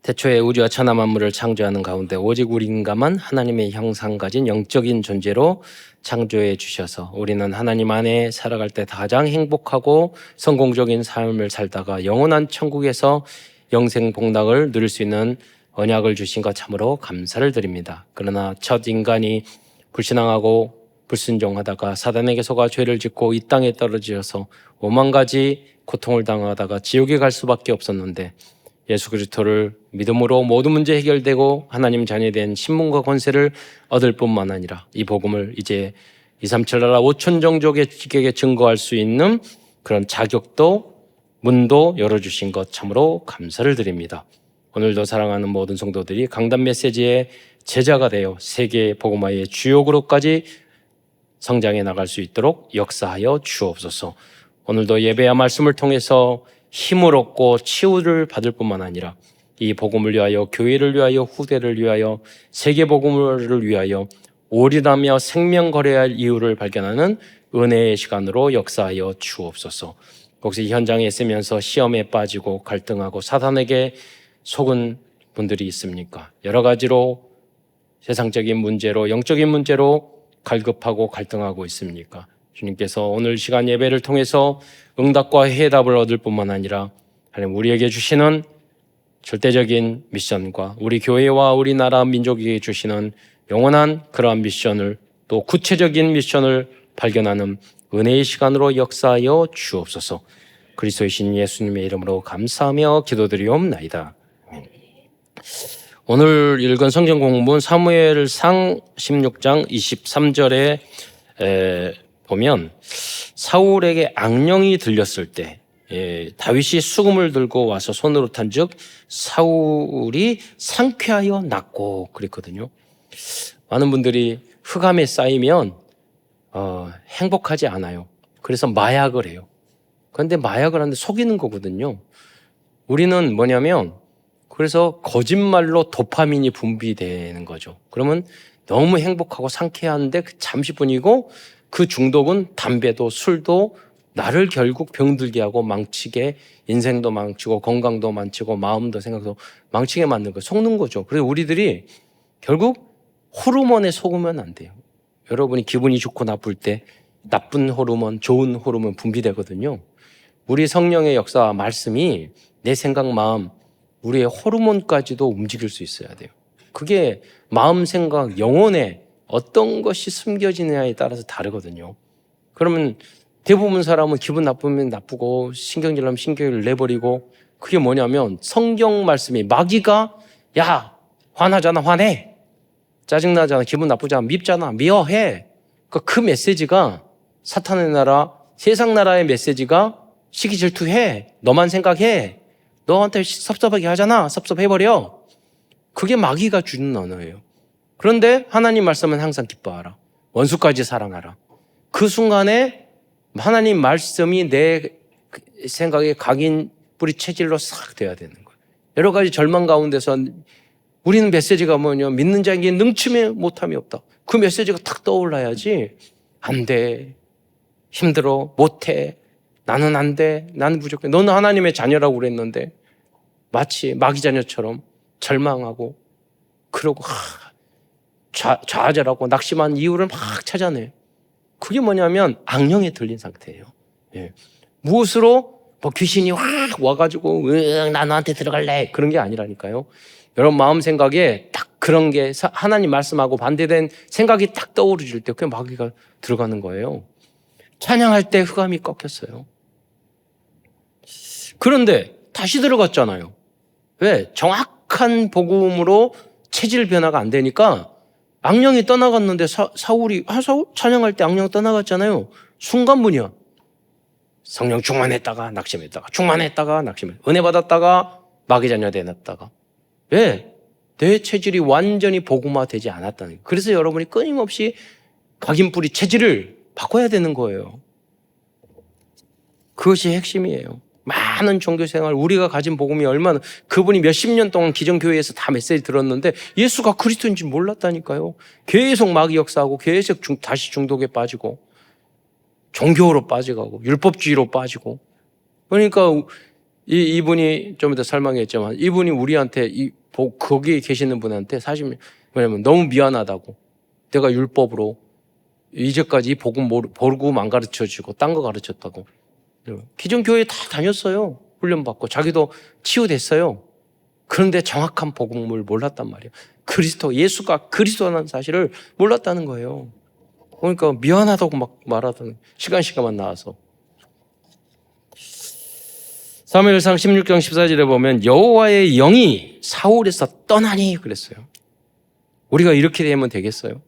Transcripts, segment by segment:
태초에 우주와 천하 만물을 창조하는 가운데 오직 우리인가만 하나님의 형상 가진 영적인 존재로 창조해 주셔서 우리는 하나님 안에 살아갈 때 가장 행복하고 성공적인 삶을 살다가 영원한 천국에서 영생 복락을 누릴 수 있는 언약을 주신 것 참으로 감사를 드립니다. 그러나 첫 인간이 불신앙하고 불순종하다가 사단에게 속아 죄를 짓고 이 땅에 떨어져서 오만 가지 고통을 당하다가 지옥에 갈 수밖에 없었는데 예수 그리스도를 믿음으로 모든 문제 해결되고 하나님 자녀된 신분과 권세를 얻을 뿐만 아니라 이 복음을 이제 237 나라 5천 종족에게 증거할 수 있는 그런 자격도 문도 열어주신 것 참으로 감사를 드립니다. 오늘도 사랑하는 모든 성도들이 강단 메시지의 제자가 되어 세계 복음화의 주요 그룹까지 성장해 나갈 수 있도록 역사하여 주옵소서. 오늘도 예배와 말씀을 통해서 힘을 얻고 치유를 받을 뿐만 아니라 이 복음을 위하여 교회를 위하여 후대를 위하여 세계 복음을 위하여 올인하며 생명 거래할 이유를 발견하는 은혜의 시간으로 역사하여 주옵소서. 혹시 현장에 있으면서 시험에 빠지고 갈등하고 사단에게 속은 분들이 있습니까? 여러 가지로 세상적인 문제로 영적인 문제로 갈급하고 갈등하고 있습니까? 주님께서 오늘 시간 예배를 통해서 응답과 해답을 얻을 뿐만 아니라 하나님 우리에게 주시는 절대적인 미션과 우리 교회와 우리나라 민족에게 주시는 영원한 그러한 미션을 또 구체적인 미션을 발견하는 은혜의 시간으로 역사하여 주옵소서. 그리스도의 신 예수님의 이름으로 감사하며 기도드리옵나이다. 오늘 읽은 성경 공부는 사무엘상 16장 23절에 보면 사울에게 악령이 들렸을 때 다윗이 수금을 들고 와서 손으로 탄즉 사울이 상쾌하여 낫고 그랬거든요. 많은 분들이 흑암에 쌓이면 행복하지 않아요. 그래서 마약을 해요. 그런데 마약을 하는데 속이는 거거든요. 우리는 뭐냐면 그래서 거짓말로 도파민이 분비되는 거죠. 그러면 너무 행복하고 상쾌한데 잠시뿐이고 그 중독은 담배도 술도 나를 결국 병들게 하고 망치게 인생도 망치고 건강도 망치고 마음도 생각도 망치게 만드는 거예요. 속는 거죠. 그래서 우리들이 결국 호르몬에 속으면 안 돼요. 여러분이 기분이 좋고 나쁠 때 나쁜 호르몬, 좋은 호르몬 분비되거든요. 우리 성령의 역사 말씀이 내 생각, 마음, 우리의 호르몬까지도 움직일 수 있어야 돼요. 그게 마음, 생각, 영혼에 어떤 것이 숨겨지느냐에 따라서 다르거든요. 그러면 대부분 사람은 기분 나쁘면 나쁘고 신경질 나면 신경을 내버리고 그게 뭐냐면 성경 말씀이 마귀가 야 화나잖아 화내 짜증나잖아 기분 나쁘잖아 밉잖아 미워해 그 메시지가 사탄의 나라 세상 나라의 메시지가 시기 질투해 너만 생각해 너한테 섭섭하게 하잖아 섭섭해버려 그게 마귀가 주는 언어예요. 그런데 하나님 말씀은 항상 기뻐하라 원수까지 사랑하라. 그 순간에 하나님 말씀이 내 생각에 각인 뿌리 체질로 싹 돼야 되는 거예요. 여러 가지 절망 가운데서 우리는 메시지가 뭐냐 믿는 자에게 능침에 못함이 없다. 그 메시지가 탁 떠올라야지 안 돼 힘들어 못해 나는 안 돼 나는 부족해 너는 하나님의 자녀라고 그랬는데 마치 마귀 자녀처럼 절망하고 그러고 좌절하고 낙심한 이유를 막 찾아내. 그게 뭐냐면 악령에 들린 상태예요. 예. 무엇으로 뭐 귀신이 확 와가지고 나 너한테 들어갈래 그런 게 아니라니까요. 여러분 마음 생각에 딱 그런 게 하나님 말씀하고 반대된 생각이 딱 떠오르질 때 그게 마귀가 들어가는 거예요. 찬양할 때 흑암이 꺾였어요. 그런데 다시 들어갔잖아요. 왜? 정확한 복음으로 체질 변화가 안 되니까 악령이 떠나갔는데 사울 찬양할 때 악령 떠나갔잖아요. 순간분이야. 성령 충만했다가 낙심했다가 충만했다가 낙심했다가 은혜 받았다가 마귀 자녀 되었다가 왜? 내 체질이 완전히 복음화되지 않았다는 거예요. 그래서 여러분이 끊임없이 각인뿌리 체질을 바꿔야 되는 거예요. 그것이 핵심이에요. 많은 종교생활 우리가 가진 복음이 얼마나 그분이 몇십 년 동안 기존교회에서 다 메시지 들었는데 예수가 그리스도인지 몰랐다니까요. 계속 마귀 역사하고 계속 다시 중독에 빠지고 종교로 빠져가고 율법주의로 빠지고 그러니까 이분이 좀 이따 설명했지만 이분이 우리한테 거기에 계시는 분한테 사실 뭐냐면 너무 미안하다고, 내가 율법으로 이제까지 이 복음 모르고 안 가르쳐주고 딴 거 가르쳤다고. 기존 교회 다 다녔어요. 훈련받고 자기도 치유됐어요. 그런데 정확한 복음을 몰랐단 말이에요. 예수가 그리스도라는 사실을 몰랐다는 거예요. 그러니까 미안하다고 막 말하던 시간만 나와서. 사무엘상 16장 14절에 보면 여호와의 영이 사울에서 떠나니 그랬어요. 우리가 이렇게 되면 되겠어요?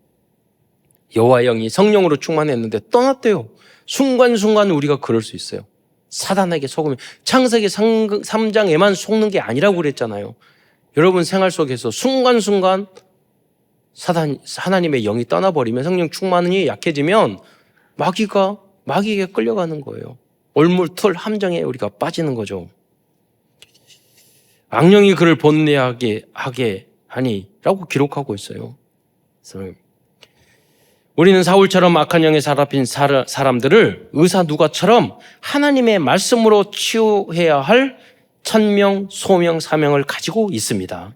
여호와의 영이 성령으로 충만했는데 떠났대요. 순간순간 우리가 그럴 수 있어요. 사단에게 속으면 창세기 3장에만 속는 게 아니라고 그랬잖아요. 여러분 생활 속에서 순간순간 하나님의 영이 떠나버리면, 성령 충만이 약해지면 마귀에게 끌려가는 거예요. 올물틀 함정에 우리가 빠지는 거죠. 악령이 그를 번뇌하게 하니라고 기록하고 있어요. 그래서 우리는 사울처럼 악한 영에 사로잡힌 사람들을 의사 누가처럼 하나님의 말씀으로 치유해야 할 천명, 소명, 사명을 가지고 있습니다.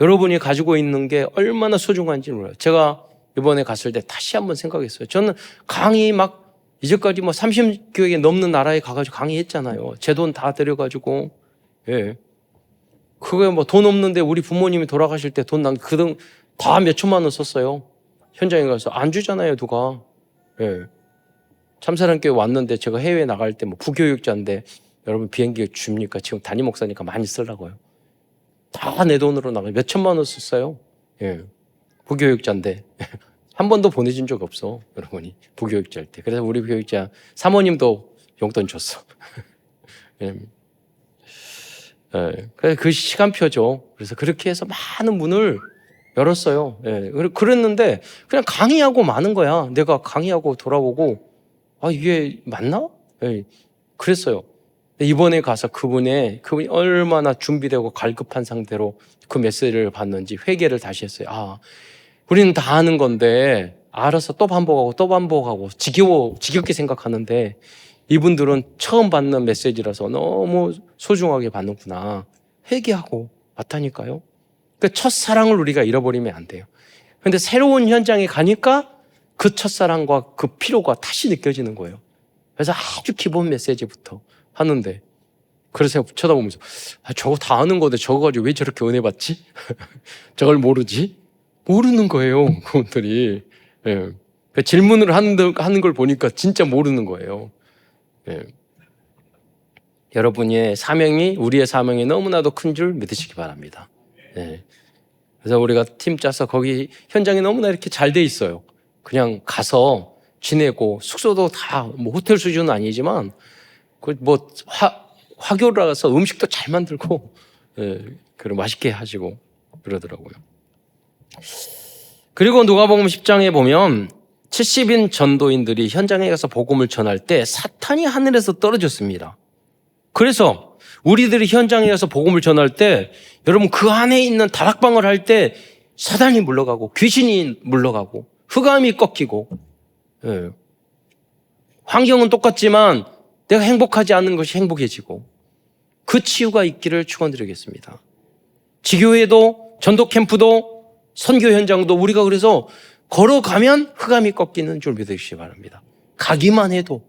여러분이 가지고 있는 게 얼마나 소중한지 몰라요. 제가 이번에 갔을 때 다시 한번 생각했어요. 저는 강의 이제까지 30교회 넘는 나라에 가가지고 강의했잖아요. 제 돈 다 들여가지고. 예. 그게 돈 없는데 우리 부모님이 돌아가실 때 다 몇 천만 원 썼어요. 현장에 가서 안 주잖아요, 누가. 예. 참사랑교회 왔는데 제가 해외 나갈 때 부교육자인데 여러분 비행기 줍니까? 지금 담임 목사니까 많이 쓰려고요. 다 내 돈으로 나가요. 몇 천만 원 썼어요. 예. 부교육자인데. 한 번도 보내준 적 없어, 여러분이. 부교육자 할 때. 그래서 우리 부교육자 사모님도 용돈 줬어. 예. 예. 그 시간표죠. 그래서 그렇게 해서 많은 문을 열었어요. 예. 그랬는데 그냥 강의하고 마는 거야. 내가 강의하고 돌아오고 이게 맞나? 예. 그랬어요. 이번에 가서 그분이 얼마나 준비되고 갈급한 상태로 그 메시지를 받는지 회개를 다시 했어요. 우리는 다 아는 건데 알아서 또 반복하고 지겹게 생각하는데 이분들은 처음 받는 메시지라서 너무 소중하게 받는구나. 회개하고 왔다니까요. 그 첫사랑을 우리가 잃어버리면 안 돼요. 그런데 새로운 현장에 가니까 그 첫사랑과 그 피로가 다시 느껴지는 거예요. 그래서 아주 기본 메시지부터 하는데, 그래서 쳐다보면서 저거 다 아는 건데 저거 가지고 왜 저렇게 은혜 받지? 저걸 모르지? 모르는 거예요, 그분들이. 예. 질문을 하는 걸 보니까 진짜 모르는 거예요. 예. 여러분의 우리의 사명이 너무나도 큰 줄 믿으시기 바랍니다. 예. 그래서 우리가 팀 짜서 거기 현장이 너무나 이렇게 잘 돼 있어요. 그냥 가서 지내고, 숙소도 다 호텔 수준은 아니지만 화교라서 음식도 잘 만들고, 예, 그리고 맛있게 하시고 그러더라고요. 그리고 누가복음 10장에 보면 70인 전도인들이 현장에 가서 복음을 전할 때 사탄이 하늘에서 떨어졌습니다. 그래서 우리들이 현장에 가서 복음을 전할 때 여러분 그 안에 있는 다락방을 할 때 사단이 물러가고 귀신이 물러가고 흑암이 꺾이고, 예. 환경은 똑같지만 내가 행복하지 않는 것이 행복해지고 그 치유가 있기를 축원드리겠습니다. 지교회도 전도 캠프도 선교 현장도 우리가 그래서 걸어가면 흑암이 꺾이는 줄 믿으시기 바랍니다. 가기만 해도.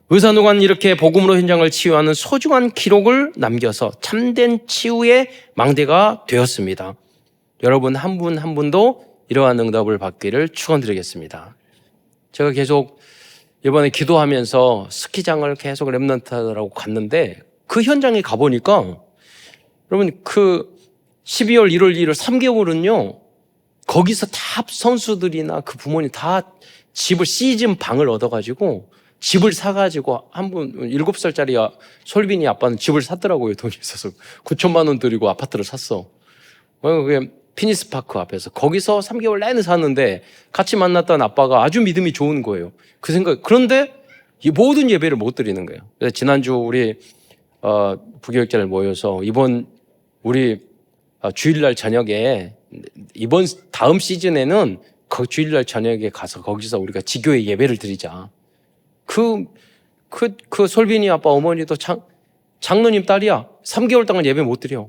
의사누간 이렇게 복음으로 현장을 치유하는 소중한 기록을 남겨서 참된 치유의 망대가 되었습니다. 여러분 한 분 한 분도 이러한 응답을 받기를 축원드리겠습니다. 제가 계속 이번에 기도하면서 스키장을 계속 렘넌트하라고 갔는데 그 현장에 가보니까 여러분 그 12월, 1월, 1월 3개월은요 거기서 다 선수들이나 그 부모님 다 집을 시즌 방을 얻어가지고 집을 사가지고 한 분 7살짜리 솔빈이 아빠는 집을 샀더라고요. 돈이 있어서 9천만 원 들이고 아파트를 샀어. 그게 피니스파크 앞에서 거기서 3개월 내내 사는데 같이 만났던 아빠가 아주 믿음이 좋은 거예요. 그런데 이 모든 예배를 못 드리는 거예요. 그래서 지난주 우리 부교육자들 모여서 이번 우리 주일날 저녁에 다음 시즌에는 그 주일날 저녁에 가서 거기서 우리가 지교회 예배를 드리자. 그 솔빈이 아빠 어머니도 장로님 딸이야. 3개월 동안 예배 못 드려.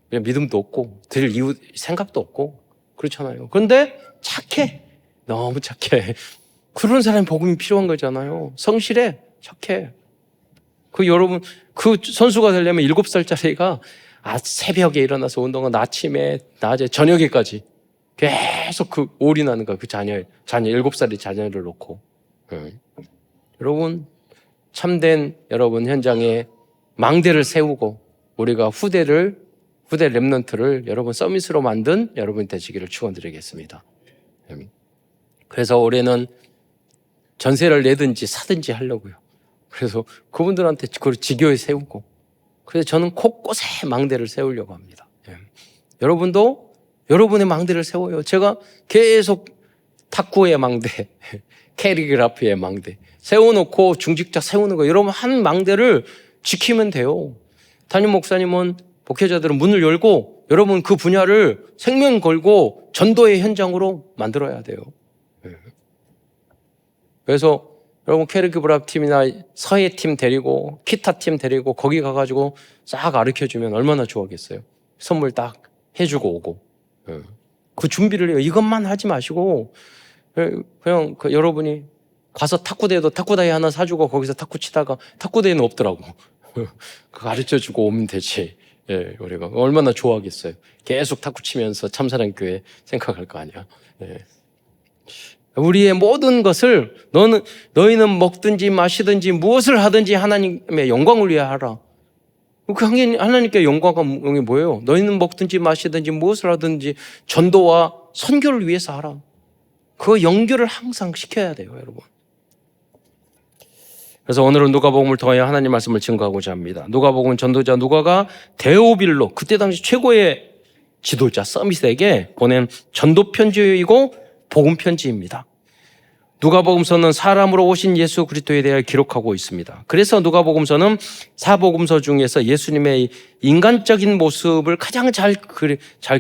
그냥 믿음도 없고 드릴 이유 생각도 없고 그렇잖아요. 그런데 착해. 너무 착해. 그런 사람이 복음이 필요한 거잖아요. 성실해. 착해. 여러분 그 선수가 되려면 7살짜리가 새벽에 일어나서 운동은 아침에 낮에 저녁에까지 계속 올인하는 거야. 그 자녀 7살의 자녀를 놓고. 여러분 참된 여러분 현장에 망대를 세우고 우리가 후대 랩런트를 여러분 서밋으로 만든 여러분 되시기를 축원드리겠습니다. 그래서 올해는 전세를 내든지 사든지 하려고요. 그래서 그분들한테 그걸 지교에 세우고, 그래서 저는 곳곳에 망대를 세우려고 합니다. 여러분도 여러분의 망대를 세워요. 제가 계속 탁구의 망대, 캐리그라피의 망대 세워놓고 중직자 세우는 거, 여러분 한 망대를 지키면 돼요. 담임 목사님은 목회자들은 문을 열고 여러분 그 분야를 생명 걸고 전도의 현장으로 만들어야 돼요. 그래서 여러분 캐리그라피 팀이나 서예 팀 데리고 기타 팀 데리고 거기 가가지고 싹 가르쳐주면 얼마나 좋아하겠어요. 선물 딱 해주고 오고. 그 준비를 해요. 이것만 하지 마시고 그냥 여러분이 가서 탁구대에도 탁구다이 하나 사주고 거기서 탁구 치다가 탁구대에는 없더라고. 그거 가르쳐주고 오면 되지. 우리가 얼마나 좋아하겠어요. 계속 탁구 치면서 참사랑교회 생각할 거 아니야. 우리의 모든 것을 너희는 먹든지 마시든지 무엇을 하든지 하나님의 영광을 위해 하라. 그 하나님께 영광이 뭐예요? 너희는 먹든지 마시든지 무엇을 하든지 전도와 선교를 위해서 하라. 그 연결을 항상 시켜야 돼요, 여러분. 그래서 오늘은 누가복음을 통하여 하나님 말씀을 증거하고자 합니다. 누가복음 전도자 누가가 데오빌로, 그때 당시 최고의 지도자 서밋에게 보낸 전도 편지이고 복음 편지입니다. 누가복음서는 사람으로 오신 예수 그리스도에 대해 기록하고 있습니다. 그래서 누가복음서는 사복음서 중에서 예수님의 인간적인 모습을 가장 잘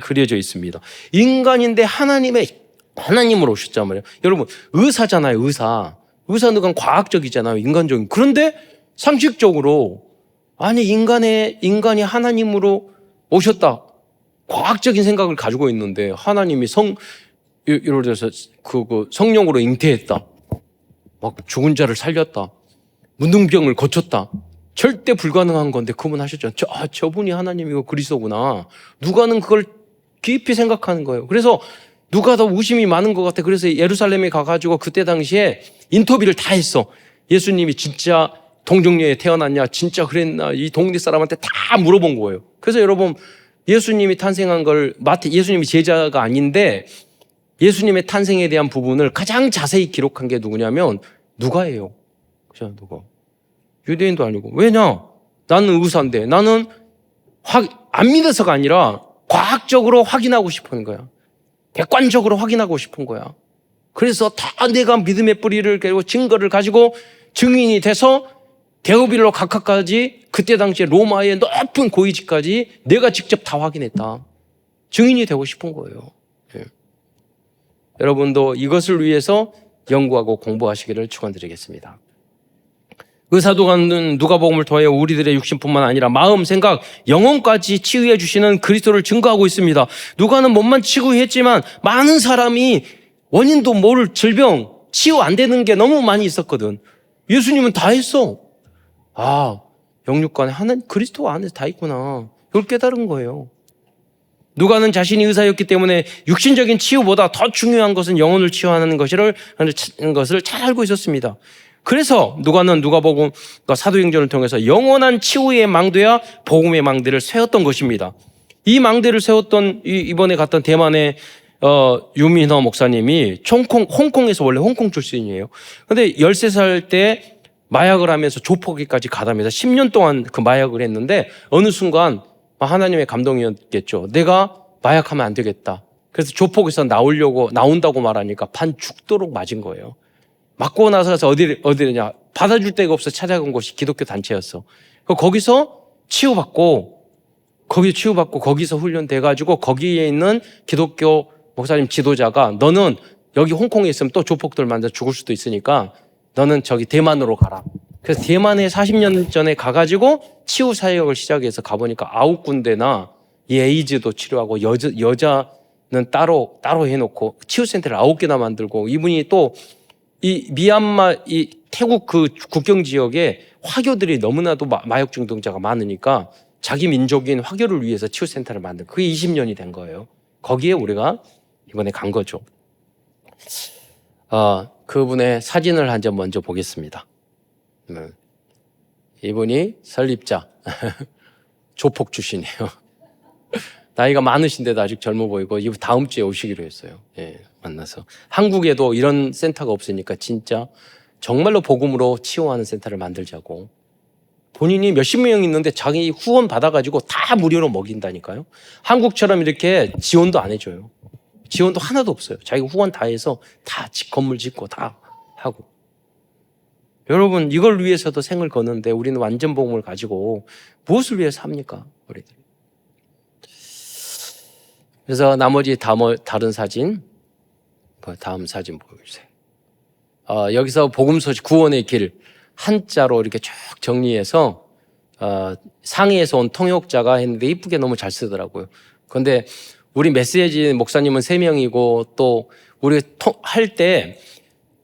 그려져 있습니다. 인간인데 하나님으로 오셨단 말이에요. 여러분 의사잖아요. 의사는 과학적이잖아요. 인간적인. 그런데 상식적으로 인간이 하나님으로 오셨다. 과학적인 생각을 가지고 있는데 하나님이 예를 들어서 성령으로 잉태했다. 막 죽은 자를 살렸다. 문둥병을 고쳤다. 절대 불가능한 건데 그분 하셨죠. 저분이 하나님이고 그리스도구나. 누가는 그걸 깊이 생각하는 거예요. 그래서 누가 더 의심이 많은 것 같아. 그래서 예루살렘에 가가지고 그때 당시에 인터뷰를 다 했어. 예수님이 진짜 동정녀에 태어났냐? 진짜 그랬나? 이 동네 사람한테 다 물어본 거예요. 그래서 여러분 예수님이 탄생한 걸 예수님이 제자가 아닌데 예수님의 탄생에 대한 부분을 가장 자세히 기록한 게 누구냐면 누가예요. 그죠? 누가. 유대인도 아니고. 왜냐? 나는 의사인데 나는 안 믿어서가 아니라 과학적으로 확인하고 싶은 거야. 객관적으로 확인하고 싶은 거야. 그래서 다 내가 믿음의 뿌리를 그리고 증거를 가지고 증인이 돼서 데오빌로 각하까지 그때 당시에 로마의 높은 고위직까지 내가 직접 다 확인했다. 증인이 되고 싶은 거예요. 여러분도 이것을 위해서 연구하고 공부하시기를 축원드리겠습니다. 의사도가는 누가복음을 통하여 우리들의 육신뿐만 아니라 마음, 생각, 영혼까지 치유해 주시는 그리스도를 증거하고 있습니다. 누가는 몸만 치유했지만 많은 사람이 원인도 모를 질병, 치유 안 되는 게 너무 많이 있었거든. 예수님은 다 했어. 영육간에 그리스도 안에 다 있구나. 이걸 깨달은 거예요. 누가는 자신이 의사였기 때문에 육신적인 치유보다 더 중요한 것은 영혼을 치유하는 것을 잘 알고 있었습니다. 그래서 누가는 누가복음과 사도행전을 통해서 영원한 치유의 망대와 복음의 망대를 세웠던 것입니다. 이 망대를 세웠던 이번에 갔던 대만의 유민허 목사님이 홍콩에서 원래 홍콩 출신이에요. 그런데 13살 때 마약을 하면서 조폭기까지 가다면서 10년 동안 그 마약을 했는데 어느 순간 하나님의 감동이었겠죠. 내가 마약하면 안 되겠다. 그래서 조폭에서 나온다고 말하니까 반 죽도록 맞은 거예요. 맞고 나서 어디냐 받아줄 데가 없어 찾아간 곳이 기독교 단체였어. 거기서 치유받고 거기서 훈련돼가지고 거기에 있는 기독교 목사님 지도자가 너는 여기 홍콩에 있으면 또 조폭들 만나 죽을 수도 있으니까 너는 저기 대만으로 가라. 그래서 대만에 40년 전에 가가지고 치유 사역을 시작해서 가보니까 9군데나 이 에이즈도 치료하고 여자는 따로 해놓고 치유센터를 9개나 만들고, 이분이 또 이 미얀마, 이 태국 그 국경 지역에 화교들이 너무나도 마약 중독자가 많으니까 자기 민족인 화교를 위해서 치유센터를 만든, 그게 20년이 된 거예요. 거기에 우리가 이번에 간 거죠. 그분의 사진을 한 점 먼저 보겠습니다. 이분이 설립자 조폭 출신이에요. 나이가 많으신데도 아직 젊어 보이고, 이분 다음 주에 오시기로 했어요. 예, 만나서. 한국에도 이런 센터가 없으니까 진짜 정말로 복음으로 치유하는 센터를 만들자고. 본인이 몇십 명 있는데 자기 후원 받아가지고 다 무료로 먹인다니까요. 한국처럼 이렇게 지원도 안 해줘요. 지원도 하나도 없어요. 자기 후원 다 해서 다 건물 짓고 다 하고. 여러분, 이걸 위해서도 생을 거는데 우리는 완전 복음을 가지고 무엇을 위해서 합니까? 우리들. 그래서 나머지 다른 사진, 다음 사진 보여주세요. 여기서 복음 소식, 구원의 길 한자로 이렇게 쭉 정리해서 상해에서 온 통역자가 했는데 이쁘게 너무 잘 쓰더라고요. 그런데 우리 메시지 목사님은 3명이고, 또 우리 할 때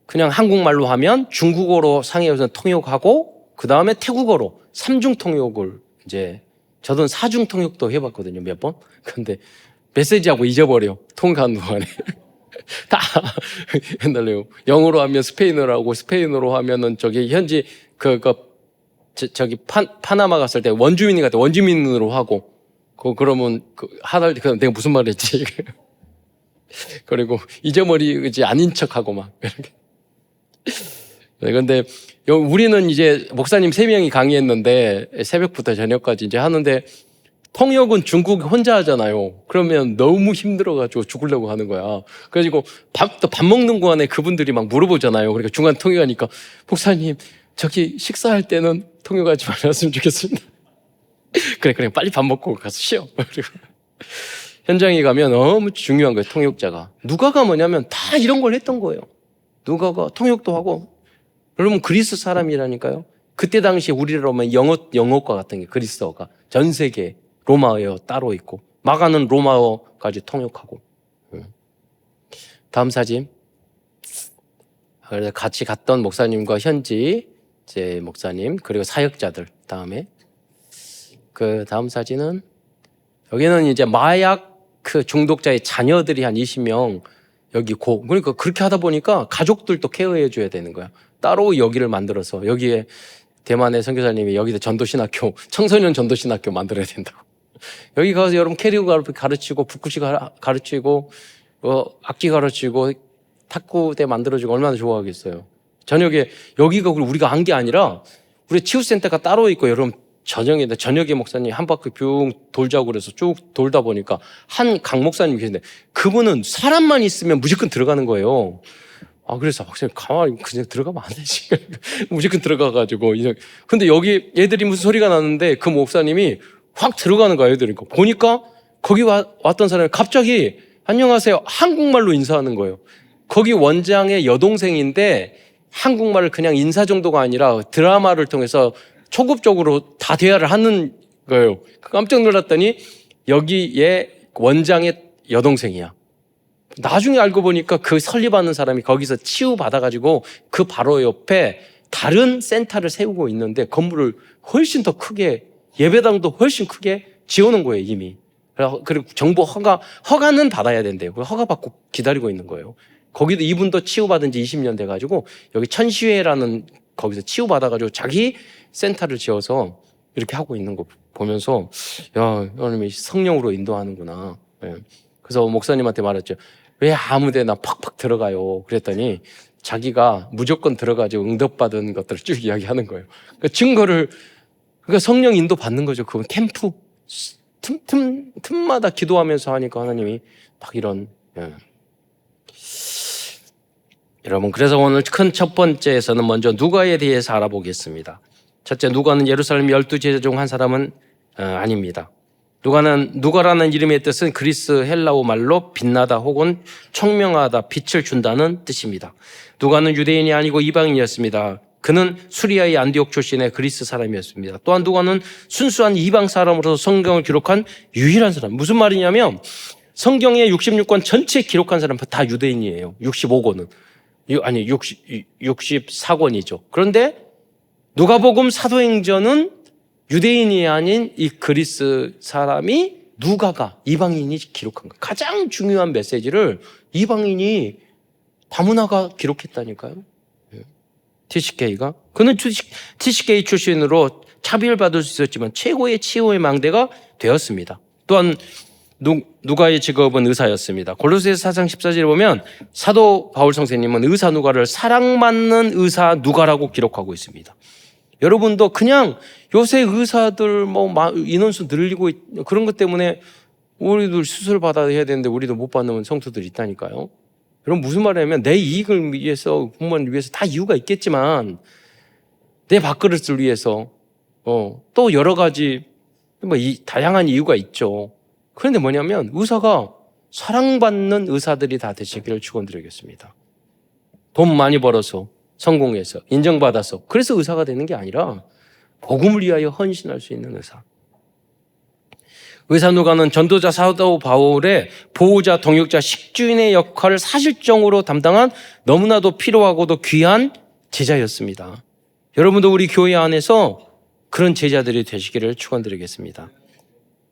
그냥 한국말로 하면 중국어로 상해에서 통역하고, 그 다음에 태국어로 3중 통역을, 이제 저도 4중 통역도 해봤거든요, 몇 번. 근데 메시지하고 잊어버려, 통역하는 동안에. 다 옛날에 영어로 하면 스페인어로 하고, 스페인어로 하면은 저기 현지 저기 파나마 갔을 때 원주민이 갔다 원주민으로 하고, 그러면 내가 무슨 말 했지? 그리고 잊어버리지 아닌 척하고 막. 근데 우리는 이제 목사님 3명이 강의했는데 새벽부터 저녁까지 이제 하는데, 통역은 중국 혼자 하잖아요. 그러면 너무 힘들어가지고 죽으려고 하는 거야. 그래가지고 밥 먹는 동안에 그분들이 막 물어보잖아요. 그러니까 중간 통역하니까, 목사님 저기 식사할 때는 통역하지 말았으면 좋겠습니다. 그래 빨리 밥 먹고 가서 쉬어. 그리고 현장에 가면 너무 중요한 거예요, 통역자가. 누가가 뭐냐면 다 이런 걸 했던 거예요. 누가가 통역도 하고. 여러분, 그리스 사람이라니까요. 그때 당시에 우리로 하면 영어과 같은 게, 그리스어가 전 세계 로마어 따로 있고, 마가는 로마어까지 통역하고. 다음 사진. 그래서 같이 갔던 목사님과 현지 제 목사님, 그리고 사역자들. 다음에 그 다음 사진은, 여기는 이제 마약 중독자의 자녀들이 한 20명 여기 그러니까 그렇게 하다 보니까 가족들도 케어해 줘야 되는 거야. 따로 여기를 만들어서, 여기에 대만의 선교사님이 여기다 전도신학교, 청소년 전도신학교 만들어야 된다고. 여기 가서 여러분 캐리어 가르치고, 북구시 가르치고, 악기 가르치고, 탁구대 만들어주고 얼마나 좋아하겠어요. 저녁에 여기가 우리가 한 게 아니라 우리 치유센터가 따로 있고, 여러분 저녁에 목사님 한 바퀴 쭉 돌자고 그래서 쭉 돌다 보니까 한 강 목사님 계신데, 그분은 사람만 있으면 무조건 들어가는 거예요. 그래서 목사님 가만히 그냥 들어가면 안 되지. 무조건 들어가가지고. 근데 여기 애들이 무슨 소리가 나는데 그 목사님이 확 들어가는 거야, 애들이. 보니까 거기 왔던 사람이 갑자기 안녕하세요, 한국말로 인사하는 거예요. 거기 원장의 여동생인데 한국말을 그냥 인사 정도가 아니라 드라마를 통해서 초급적으로 다 대화를 하는 거예요. 깜짝 놀랐더니 여기에 원장의 여동생이야. 나중에 알고 보니까 그 설립하는 사람이 거기서 치유받아가지고 그 바로 옆에 다른 센터를 세우고 있는데, 건물을 훨씬 더 크게, 예배당도 훨씬 크게 지어놓은 거예요, 이미. 그리고 정부 허가는 받아야 된대요. 허가 받고 기다리고 있는 거예요. 거기도 이분도 치유받은 지 20년 돼가지고 여기 천시회라는 거기서 치유받아가지고 자기 센터를 지어서 이렇게 하고 있는 거 보면서, 야, 하나님이 성령으로 인도하는구나. 네. 그래서 목사님한테 말했죠. 왜 아무데나 팍팍 들어가요? 그랬더니 자기가 무조건 들어가지고 응답받은 것들을 쭉 이야기하는 거예요. 그러니까 증거를, 그러니까 성령 인도 받는 거죠. 그건 캠프 틈마다 기도하면서 하니까 하나님이 막 이런. 예. 여러분, 그래서 오늘 큰 첫 번째에서는 먼저 누가에 대해서 알아보겠습니다. 첫째, 누가는 예루살렘 12제자 중 한 사람은 아닙니다. 누가라는 이름의 뜻은 그리스 헬라어 말로 빛나다 혹은 총명하다, 빛을 준다는 뜻입니다. 누가는 유대인이 아니고 이방인이었습니다. 그는 수리아의 안디옥 출신의 그리스 사람이었습니다. 또한 누가는 순수한 이방 사람으로서 성경을 기록한 유일한 사람. 무슨 말이냐면 성경의 66권 전체 기록한 사람은 다 유대인이에요. 65권은. 아니 64권이죠. 그런데 누가복음 사도행전은 유대인이 아닌 이 그리스 사람이 누가가 이방인이 기록한 거예요. 가장 중요한 메시지를 이방인이 다문화가 기록했다니까요. TCK가. 그는 TCK 출신으로 차별받을 수 있었지만 최고의 치유의 망대가 되었습니다. 또한 누가의 직업은 의사였습니다. 골로새서 4장 14절에 보면 사도 바울 선생님은 의사 누가를 사랑받는 의사 누가라고 기록하고 있습니다. 여러분도 그냥 요새 의사들 인원수 늘리고 그런 것 때문에 우리도 수술 받아야 되는데 우리도 못 받는 성도들이 있다니까요. 여러분 무슨 말이냐면 내 이익을 위해서 공무원을 위해서 다 이유가 있겠지만 내 밥그릇을 위해서 또 여러 가지 다양한 이유가 있죠. 그런데 뭐냐면 의사가 사랑받는 의사들이 다 되시기를 축원드리겠습니다. 돈 많이 벌어서 성공해서 인정받아서 그래서 의사가 되는 게 아니라 복음을 위하여 헌신할 수 있는 의사. 의사 누가는 전도자 사도 바울의 보호자, 동역자, 식주인의 역할을 사실적으로 담당한 너무나도 필요하고도 귀한 제자였습니다. 여러분도 우리 교회 안에서 그런 제자들이 되시기를 축원드리겠습니다.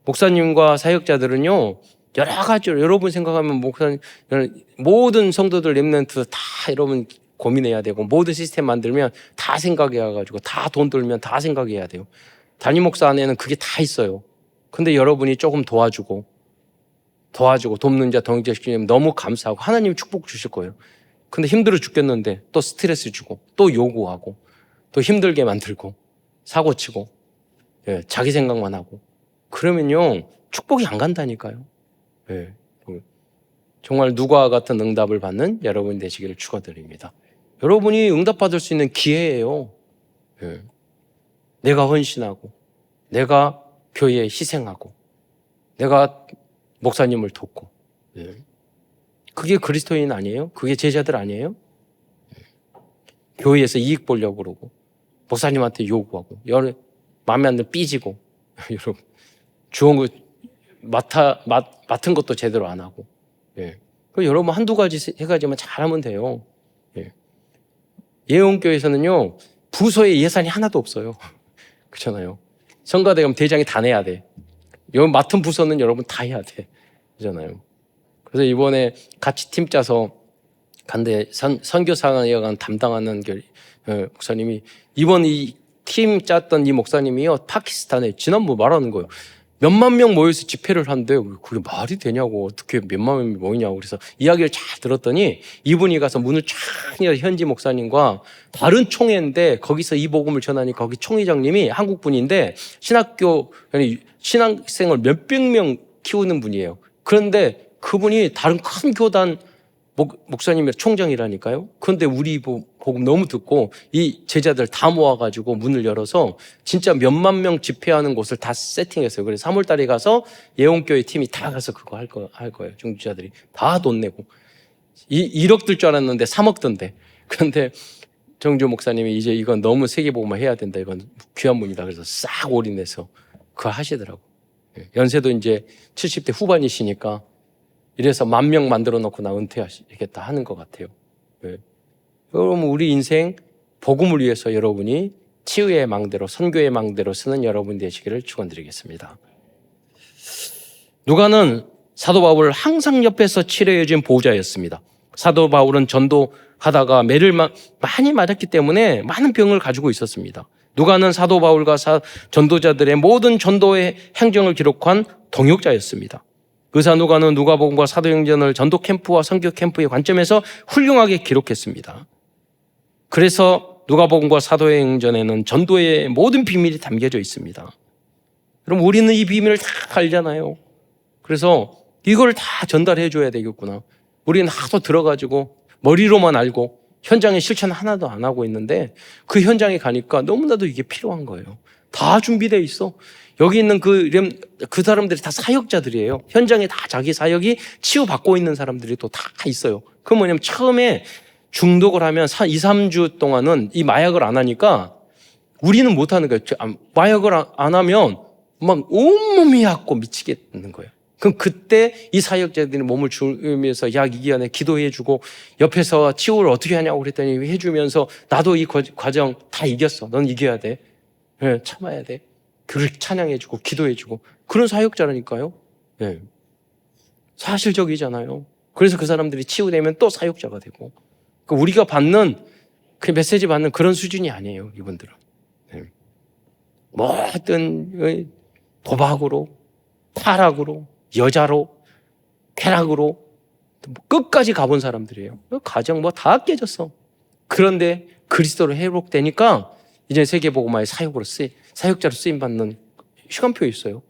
목사님과 사역자들은요, 여러 가지로 여러분 생각하면 목사님 모든 성도들 렘넌트 다 여러분 고민해야 되고 모든 시스템 만들면 다 생각해야 가지고 다 돈 들면 다 생각해야 돼요. 담임 목사 안에는 그게 다 있어요. 근데 여러분이 조금 도와주고 돕는 자 동역자 시키면 너무 감사하고 하나님이 축복 주실 거예요. 근데 힘들어 죽겠는데 또 스트레스 주고 또 요구하고 또 힘들게 만들고 사고치고 자기 생각만 하고 그러면요 축복이 안 간다니까요. 정말 누가 같은 응답을 받는 여러분이 되시기를 축원드립니다. 여러분이 응답받을 수 있는 기회예요. 내가 헌신하고 내가 교회에 희생하고 내가 목사님을 돕고 그게 그리스도인 아니에요? 그게 제자들 아니에요? 교회에서 이익 보려고 그러고 목사님한테 요구하고 마음에 안 들면 삐지고 여러분 주온 거 맡은 것도 제대로 안 하고 여러분 한두 가지 세 가지만 잘하면 돼요. 예원교회에서는요 부서에 예산이 하나도 없어요. 그렇잖아요. 성가대 가면 대장이 다 내야 돼. 여러분 맡은 부서는 여러분 다 해야 돼. 그렇잖아요. 그래서 이번에 같이 팀 짜서 간데 선교사역을 담당하는 목사님이 이번 이 팀 짰던 이 목사님이요 파키스탄에 지난번 말하는 거예요. 몇만 명 모여서 집회를 한대. 그게 말이 되냐고. 어떻게 몇만 명이 모이냐고. 그래서 이야기를 잘 들었더니 이분이 가서 문을 쫙 열어 현지 목사님과 다른 총회인데 거기서 이 복음을 전하니 거기 총회장님이 한국 분인데 신학생을 몇백 명 키우는 분이에요. 그런데 그분이 다른 큰 교단 목사님의 총장이라니까요. 그런데 우리 복음 너무 듣고 이 제자들 다 모아가지고 문을 열어서 진짜 몇만 명 집회하는 곳을 다 세팅했어요. 그래서 3월 달에 가서 예원교회 팀이 다 가서 그거 할 거예요. 중지자들이 다 돈 내고 1억 들 줄 알았는데 3억 든대. 그런데 정주 목사님이 이제 이건 너무 세계복음화 해야 된다. 이건 귀한 분이다. 그래서 싹 올인해서 그거 하시더라고. 연세도 이제 70대 후반이시니까 이래서 10,000명 만들어 놓고 나 은퇴하시겠다 하는 것 같아요. 여러분 우리 인생 복음을 위해서 여러분이 치유의 망대로 선교의 망대로 쓰는 여러분 되시기를 축원드리겠습니다. 누가는 사도 바울을 항상 옆에서 치료해준 보호자였습니다. 사도 바울은 전도하다가 매를 많이 맞았기 때문에 많은 병을 가지고 있었습니다. 누가는 사도 바울과 전도자들의 모든 전도의 행정을 기록한 동역자였습니다. 의사 누가는 누가복음과 사도행전을 전도 캠프와 선교 캠프의 관점에서 훌륭하게 기록했습니다. 그래서 누가복음과 사도행전에는 전도의 모든 비밀이 담겨져 있습니다. 그럼 우리는 이 비밀을 다 알잖아요. 그래서 이걸 다 전달해 줘야 되겠구나. 우리는 하도 들어가지고 머리로만 알고 현장에 실천 하나도 안 하고 있는데 그 현장에 가니까 너무나도 이게 필요한 거예요. 다 준비되어 있어. 여기 있는 그 사람들이 다 사역자들이에요. 현장에 다 자기 사역이 치유받고 있는 사람들이 또 다 있어요. 그 뭐냐면 처음에 중독을 하면 2, 3주 동안은 이 마약을 안 하니까 우리는 못 하는 거예요. 마약을 안 하면 막 온몸이 아프고 미치겠는 거예요. 그럼 그때 이 사역자들이 몸을 주면서 야, 이 기간에 기도해주고 옆에서 치유를 어떻게 하냐고 그랬더니 해주면서 나도 이 과정 다 이겼어. 넌 이겨야 돼. 네, 참아야 돼. 그를 찬양해주고 기도해주고 그런 사역자라니까요. 네. 사실적이잖아요. 그래서 그 사람들이 치유되면 또 사역자가 되고 우리가 받는 그 메시지 받는 그런 수준이 아니에요. 이분들은. 네. 모든 도박으로 타락으로 여자로 쾌락으로 끝까지 가본 사람들이에요. 가정 뭐 다 깨졌어. 그런데 그리스도로 회복되니까 이제 세계복음화의 사역자로 쓰임받는 시간표에 있어요.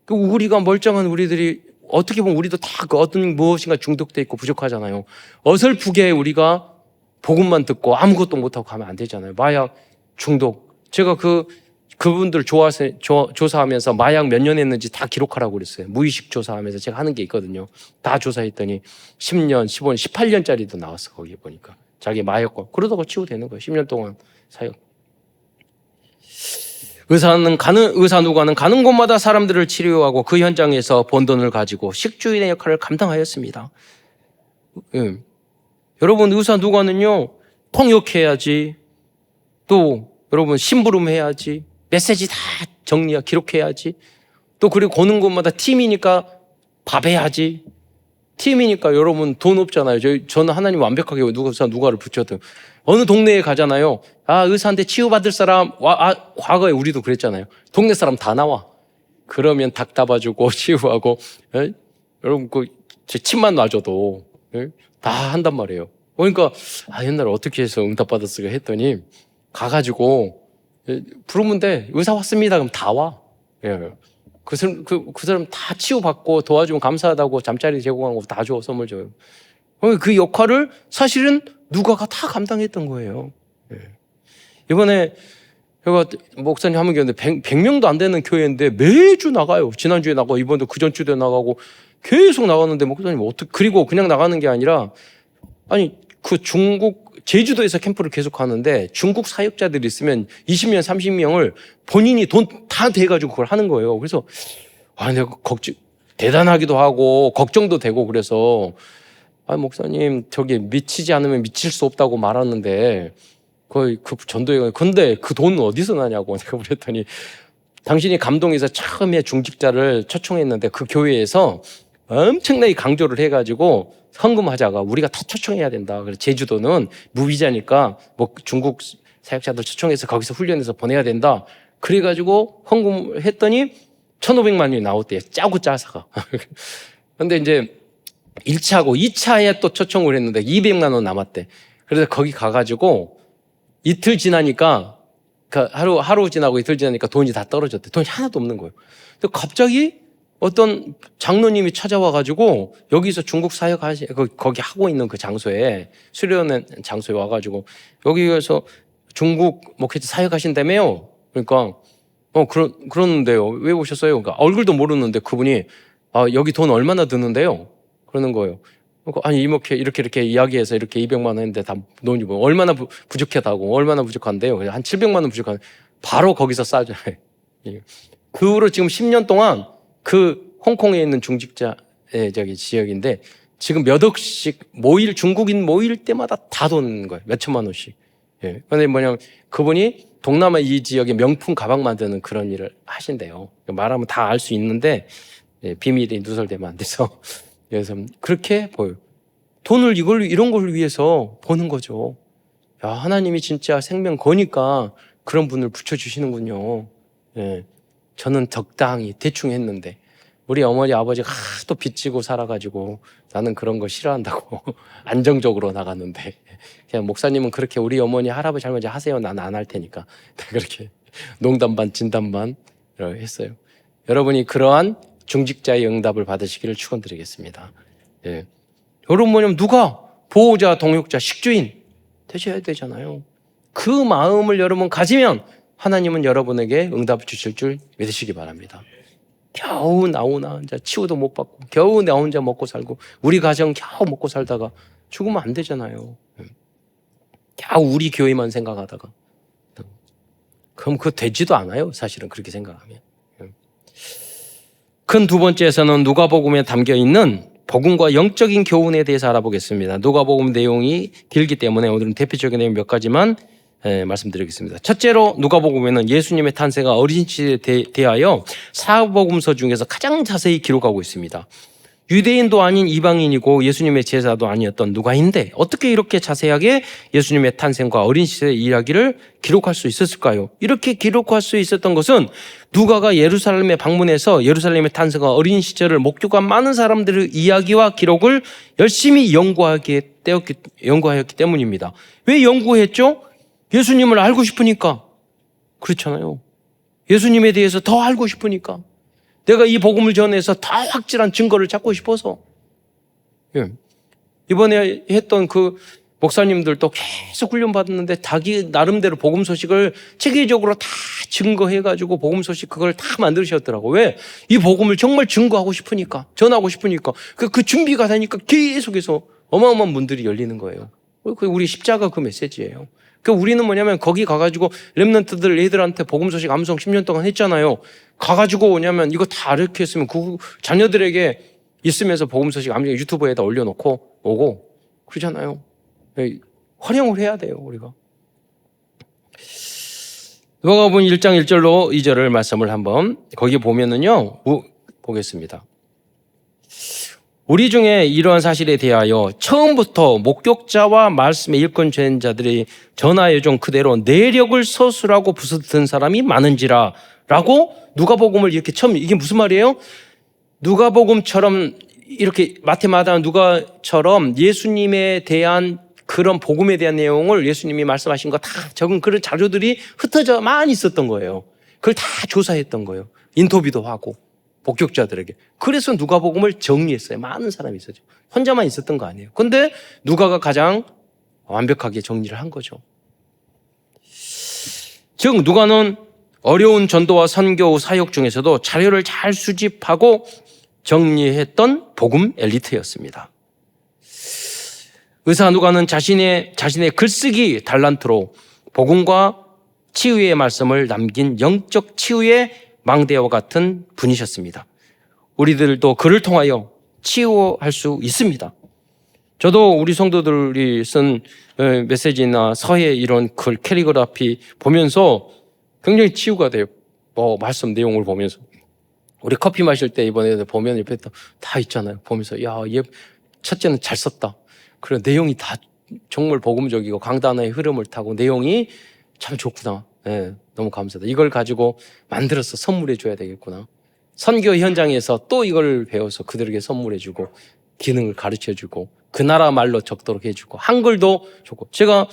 우리가 멀쩡한 우리들이 어떻게 보면 우리도 다 그 어떤 무엇인가 중독돼 있고 부족하잖아요. 어설프게 우리가 복음만 듣고 아무것도 못하고 가면 안 되잖아요. 마약 중독. 제가 그분들 조사하면서 마약 몇 년 했는지 다 기록하라고 그랬어요. 무의식 조사하면서 제가 하는 게 있거든요. 다 조사했더니 10년, 15년, 18년짜리도 나왔어. 거기 보니까. 자기 마약과. 그러다가 치유되는 거예요. 10년 동안 사역. 의사 누가는 가는 곳마다 사람들을 치료하고 그 현장에서 번 돈을 가지고 식주인의 역할을 감당하였습니다. 여러분, 의사 누가는요, 통역해야지. 또, 여러분, 심부름해야지. 메시지 다 기록해야지. 또, 그리고 고는 곳마다 팀이니까 밥 해야지. 팀이니까 여러분 돈 없잖아요. 저는 하나님 완벽하게 누가를 붙였든 어느 동네에 가잖아요. 아, 의사한테 치유받을 사람, 과거에 우리도 그랬잖아요. 동네 사람 다 나와. 그러면 닭 잡아주고 치유하고, 여러분 제 침만 놔줘도 다 한단 말이에요. 그러니까 옛날에 어떻게 해서 응답받았을까 했더니 가가지고 부르면 돼. 의사 왔습니다. 그럼 다 와. 그 사람 다 치유받고 도와주면 감사하다고 잠자리 제공하는 거 다 줘, 선물 줘요. 그 역할을 사실은 누가가 다 감당했던 거예요. 이번에 제가 목사님 한번 계셨는데 100명도 안 되는 교회인데 매주 나가요. 지난주에 나가고 이번도 그 전주에 나가고 계속 나갔는데 목사님 그리고 그냥 나가는 게 아니라 그 중국 제주도에서 캠프를 계속 하는데 중국 사역자들이 있으면 20명, 30명을 본인이 돈 다 대가지고 그걸 하는 거예요. 그래서 내가 대단하기도 하고 걱정도 되고 그래서 목사님 저기 미치지 않으면 미칠 수 없다고 말하는데 거의 그 전도회 근데 그 돈 어디서 나냐고 내가 그랬더니 당신이 감동해서 처음에 중직자를 초청했는데 그 교회에서 엄청나게 강조를 해가지고 헌금하자가 우리가 다 초청해야 된다. 그래서 제주도는 무비자니까 중국 사역자들 초청해서 거기서 훈련해서 보내야 된다. 그래가지고 헌금했더니 1,500만 원이 나왔대요. 짜고 짜사가. 근데 이제 1차하고 2차에 또 초청을 했는데 200만 원 남았대. 그래서 거기 가가지고 이틀 지나니까 하루 지나고 이틀 지나니까 돈이 다 떨어졌대. 돈이 하나도 없는 거예요. 근데 갑자기 어떤 장로님이 찾아와가지고 여기서 중국 거기 하고 있는 그 장소에 수련회 장소에 와가지고 여기에서 중국 목회자 사역하신다며요. 그러니까 그러는데요. 왜 오셨어요? 그러니까 얼굴도 모르는데 그분이 여기 돈 얼마나 드는데요? 그러는 거예요. 그러니까 이목회 이렇게 이야기해서 이렇게 200만 원 했는데 다 돈이 얼마나 부족하다고 얼마나 부족한데요? 한 700만 원 부족한 바로 거기서 싸잖아요. 그 후로 지금 10년 동안 그 홍콩에 있는 중직자의 지역인데 지금 몇 억씩 중국인 모일 때마다 다 도는 거예요. 몇 천만 원씩. 그런데 뭐냐면 그분이 동남아 이 지역에 명품 가방 만드는 그런 일을 하신대요. 말하면 다 알 수 있는데 비밀이 누설되면 안 돼서 그래서 그렇게 보여요. 돈을 이런 걸 위해서 버는 거죠. 야, 하나님이 진짜 생명 거니까 그런 분을 붙여주시는군요. 저는 적당히 대충 했는데 우리 어머니 아버지가 하도 빚지고 살아가지고 나는 그런 거 싫어한다고 안정적으로 나갔는데 그냥 목사님은 그렇게 우리 어머니 할아버지 할머니 하세요. 나는 안 할 테니까 그렇게 농담 반 진담 반 했어요. 여러분이 그러한 중직자의 응답을 받으시기를 축원드리겠습니다. 여러분 뭐냐면 누가 보호자, 동역자, 식주인 되셔야 되잖아요. 그 마음을 여러분 가지면 하나님은 여러분에게 응답을 주실 줄 믿으시기 바랍니다. 겨우 나오나 이제 치유도 못 받고 겨우 나 혼자 먹고 살고 우리 가정 겨우 먹고 살다가 죽으면 안 되잖아요. 우리 교회만 생각하다가. 그럼 그거 되지도 않아요. 사실은 그렇게 생각하면. 큰 두 번째에서는 누가복음에 담겨있는 복음과 영적인 교훈에 대해서 알아보겠습니다. 누가복음 내용이 길기 때문에 오늘은 대표적인 내용 몇 가지만 말씀드리겠습니다. 첫째로 누가복음에는 예수님의 탄생과 어린 시대에 대하여 사복음서 중에서 가장 자세히 기록하고 있습니다. 유대인도 아닌 이방인이고 예수님의 제자도 아니었던 누가인데 어떻게 이렇게 자세하게 예수님의 탄생과 어린 시대의 이야기를 기록할 수 있었을까요? 이렇게 기록할 수 있었던 것은 누가가 예루살렘에 방문해서 예루살렘의 탄생과 어린 시절을 목격한 많은 사람들의 이야기와 기록을 열심히 연구하였기 때문입니다. 왜 연구했죠? 예수님을 알고 싶으니까. 그렇잖아요. 예수님에 대해서 더 알고 싶으니까. 내가 이 복음을 전해서 더 확실한 증거를 찾고 싶어서. 이번에 했던 그 목사님들도 계속 훈련받았는데 자기 나름대로 복음 소식을 체계적으로 다 증거해가지고 복음 소식 그걸 다 만드셨더라고. 왜? 이 복음을 정말 증거하고 싶으니까, 전하고 싶으니까. 그 준비가 되니까 계속해서 어마어마한 문들이 열리는 거예요. 우리 십자가 그 메시지예요. 우리는 뭐냐면 거기 가가지고 렘넌트들 애들한테 복음 소식 암송 10년 동안 했잖아요. 가가지고 뭐냐면 이거 다 이렇게 했으면 그 자녀들에게 있으면서 복음 소식 암송 유튜브에다 올려놓고 오고 그러잖아요. 활용을 해야 돼요, 우리가. 누가복음 1장 1절로 2절을 말씀을 한번 거기 보면은요. 보겠습니다. 우리 중에 이러한 사실에 대하여 처음부터 목격자와 말씀의 일권 전자들이 전하여 준 그대로 내력을 서술하고 부서든 사람이 많은지라 라고 누가복음을 이렇게 처음 이게 무슨 말이에요? 누가복음처럼 이렇게 마태마다 누가처럼 예수님에 대한 그런 복음에 대한 내용을 예수님이 말씀하신 거 다 적은 그런 자료들이 흩어져 많이 있었던 거예요. 그걸 다 조사했던 거예요. 인터뷰도 하고 목격자들에게. 그래서 누가복음을 정리했어요. 많은 사람이 있었죠. 혼자만 있었던 거 아니에요. 근데 누가가 가장 완벽하게 정리를 한 거죠. 즉 누가는 어려운 전도와 선교 사역 중에서도 자료를 잘 수집하고 정리했던 복음 엘리트였습니다. 의사 누가는 자신의 글쓰기 달란트로 복음과 치유의 말씀을 남긴 영적 치유의 망대와 같은 분이셨습니다. 우리들도 그를 통하여 치유할 수 있습니다. 저도 우리 성도들이 쓴 메시지나 서예 이런 글 캘리그라피 보면서 굉장히 치유가 돼요. 말씀 내용을 보면서. 우리 커피 마실 때 이번에 보면 옆에 다 있잖아요. 보면서 얘 첫째는 잘 썼다. 그리고 내용이 다 정말 복음적이고 강단의 흐름을 타고 내용이 참 좋구나. 네, 너무 감사하다. 이걸 가지고 만들어서 선물해 줘야 되겠구나. 선교 현장에서 또 이걸 배워서 그들에게 선물해 주고 기능을 가르쳐 주고 그 나라 말로 적도록 해 주고 한글도 좋고. 제가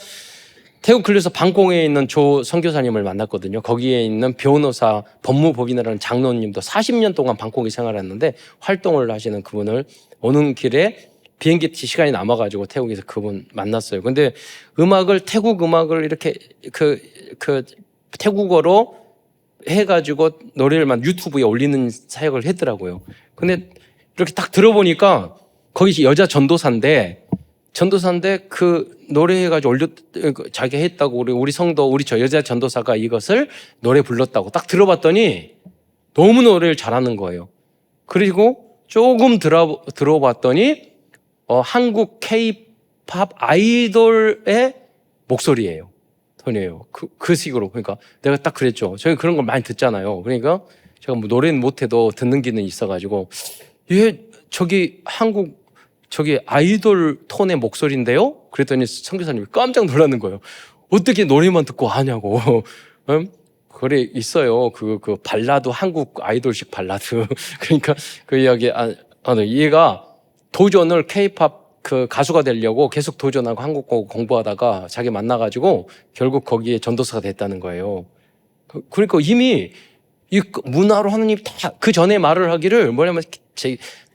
태국 근교에서 방콕에 있는 조 선교사님을 만났거든요. 거기에 있는 변호사 법무법인이라는 장로님도 40년 동안 방콕에 생활했는데 활동을 하시는 그분을 오는 길에 비행기 시간이 남아가지고 태국에서 그분 만났어요. 근데 태국 음악을 이렇게 태국어로 해가지고 노래를 유튜브에 올리는 사역을 했더라고요. 근데 이렇게 딱 들어보니까 거기 여자 전도사인데 그 노래해가지고 자기가 했다고 우리 성도 저 여자 전도사가 이것을 노래 불렀다고 딱 들어봤더니 너무 노래를 잘하는 거예요. 그리고 조금 들어봤더니 한국 K-팝 아이돌의 목소리예요. 톤이에요. 그 식으로. 그러니까 내가 딱 그랬죠. 저희 그런 걸 많이 듣잖아요. 그러니까 제가 노래는 못해도 듣는 기능이 있어가지고 한국 아이돌 톤의 목소리인데요? 그랬더니 선교사님이 깜짝 놀라는 거예요. 어떻게 노래만 듣고 하냐고. 그래 있어요. 그 발라드, 한국 아이돌식 발라드. 그러니까 그 이야기 얘가 도전을 K-팝 가수가 되려고 계속 도전하고 한국어 공부하다가 자기 만나가지고 결국 거기에 전도사가 됐다는 거예요. 그러니까 이미 이 문화로 하느님이 다 그 전에 말을 하기를 뭐냐면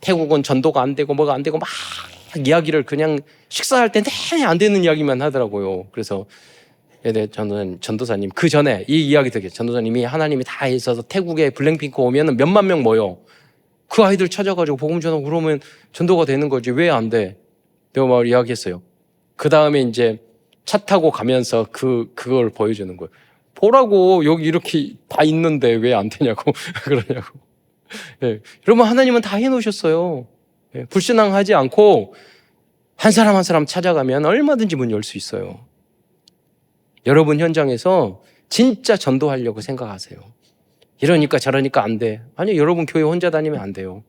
태국은 전도가 안 되고 뭐가 안 되고 막 이야기를 그냥 식사할 때 내내 안 되는 이야기만 하더라고요. 그래서 전도사님 그 전에 이 이야기 듣게 전도사님이 하나님이 다 있어서 태국에 블랙핑크 오면 몇만 명 모여. 그 아이들 찾아가지고 복음 전하고 그러면 전도가 되는 거지 왜 안 돼? 내가 이야기했어요. 그 다음에 이제 차 타고 가면서 그걸 보여주는 거예요. 보라고 여기 이렇게 다 있는데 왜 안 되냐고 그러냐고. 예. 여러분 하나님은 다 해놓으셨어요. 예. 불신앙하지 않고 한 사람 한 사람 찾아가면 얼마든지 문 열 수 있어요. 여러분 현장에서 진짜 전도하려고 생각하세요. 이러니까 저러니까 안 돼. 아니 여러분 교회 혼자 다니면 안 돼요.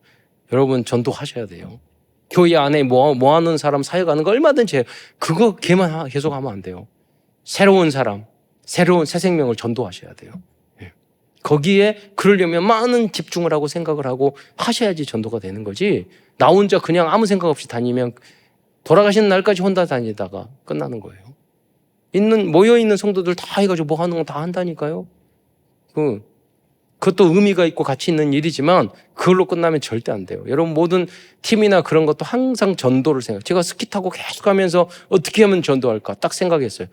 여러분 전도하셔야 돼요. 교회 안에 모아놓은 사람 사역하는 거 얼마든지 해요. 그거 걔만 계속 하면 안 돼요. 새로운 사람, 새로운 새 생명을 전도하셔야 돼요. 예. 거기에 그러려면 많은 집중을 하고 생각을 하고 하셔야지 전도가 되는 거지. 나 혼자 그냥 아무 생각 없이 다니면 돌아가시는 날까지 혼자 다니다가 끝나는 거예요. 모여있는 성도들 다 해가지고 뭐 하는 거 다 한다니까요. 그것도 의미가 있고 가치 있는 일이지만 그걸로 끝나면 절대 안 돼요. 여러분 모든 팀이나 그런 것도 항상 전도를 생각해요. 제가 스키 타고 계속 가면서 어떻게 하면 전도할까 딱 생각했어요.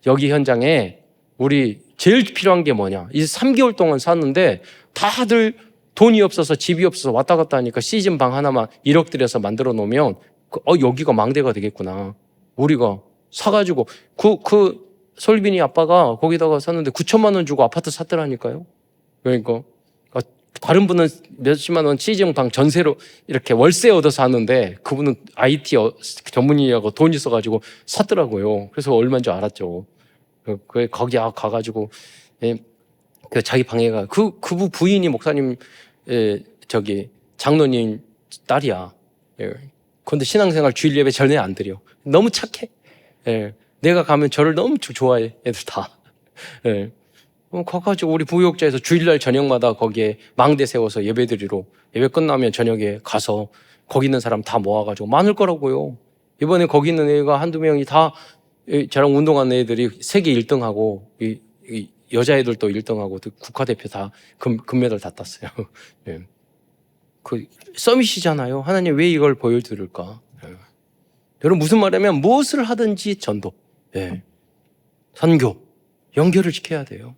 여기 현장에 우리 제일 필요한 게 뭐냐. 이 3개월 동안 샀는데 다들 돈이 없어서 집이 없어서 왔다 갔다 하니까 시즌 방 하나만 1억 들여서 만들어 놓으면 여기가 망대가 되겠구나. 우리가 사가지고 솔빈이 아빠가 거기다가 샀는데 9천만 원 주고 아파트 샀더라니까요. 그러니까 다른 분은 몇십만 원 시즌방 전세로 이렇게 월세 얻어서 하는데 그분은 IT 전문이라고 돈 있어가지고 샀더라고요. 그래서 얼마인 줄 알았죠. 거기 가가지고 자기 방에 그분 부인이 목사님 장로님 딸이야. 그런데 신앙생활 주일 예배 전혀 안 드려. 너무 착해. 내가 가면 저를 너무 좋아해, 애들 다. 가가지고 우리 부유옥자에서 주일날 저녁마다 거기에 망대 세워서 예배 드리러 예배 끝나면 저녁에 가서 거기 있는 사람 다 모아가지고 많을 거라고요. 이번에 거기 있는 애가 한두 명이 다 저랑 운동하는 애들이 세계 1등하고 이 여자애들도 1등하고 국가대표 다 금메달 다 땄어요. 그 서밋이잖아요. 하나님 왜 이걸 보여드릴까? 여러분 무슨 말이냐면 무엇을 하든지 전도, 선교, 연결을 시켜야 돼요.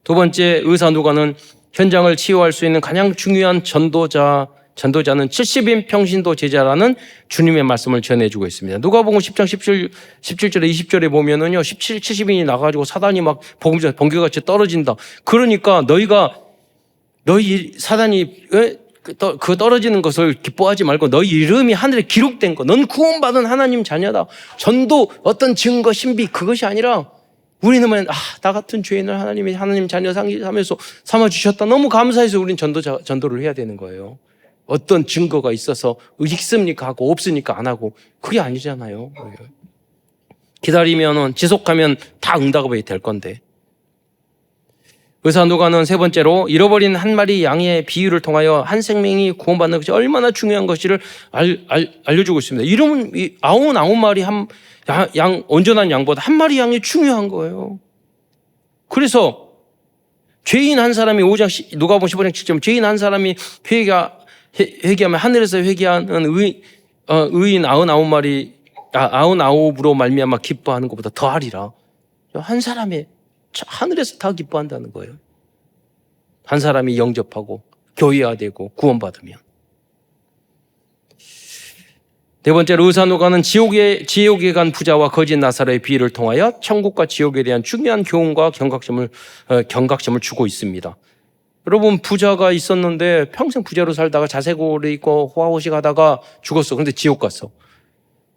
두 번째 의사누가는 현장을 치유할 수 있는 가장 중요한 전도자는 70인 평신도 제자라는 주님의 말씀을 전해주고 있습니다. 누가복음 10장 17절에 20절에 보면은요, 70인이 나가지고 사단이 막 번개같이 떨어진다. 그러니까 너희 사단이 그 떨어지는 것을 기뻐하지 말고 너희 이름이 하늘에 기록된 거, 넌 구원받은 하나님 자녀다. 전도 어떤 증거 신비 그것이 아니라 우리는 나 같은 죄인을 하나님 자녀 삼아서 삼아주셨다. 너무 감사해서 우리는 전도를 해야 되는 거예요. 어떤 증거가 있어서 있습니까 하고 없으니까 안 하고 그게 아니잖아요. 기다리면은 지속하면 다 응답이 될 건데. 의사 누가는 세 번째로 잃어버린 한 마리 양의 비유를 통하여 한 생명이 구원받는 것이 얼마나 중요한 것을 알려주고 있습니다. 이러면 99마리 온전한 양보다 한 마리 양이 중요한 거예요. 그래서 죄인 한 사람이 누가복음 15장 7절 죄인 한 사람이 회개하면 하늘에서 회개하는 의인 99으로 말미암아 기뻐하는 것보다 더하리라. 한 사람의 하늘에서 다 기뻐한다는 거예요. 한 사람이 영접하고 교회화되고 구원받으면. 네 번째로 의사누가는 지옥에 간 부자와 거짓 나사로의 비유를 통하여 천국과 지옥에 대한 중요한 교훈과 경각심을 주고 있습니다. 여러분 부자가 있었는데 평생 부자로 살다가 자색고를 입고 호화호식 하다가 죽었어. 근데 지옥 갔어.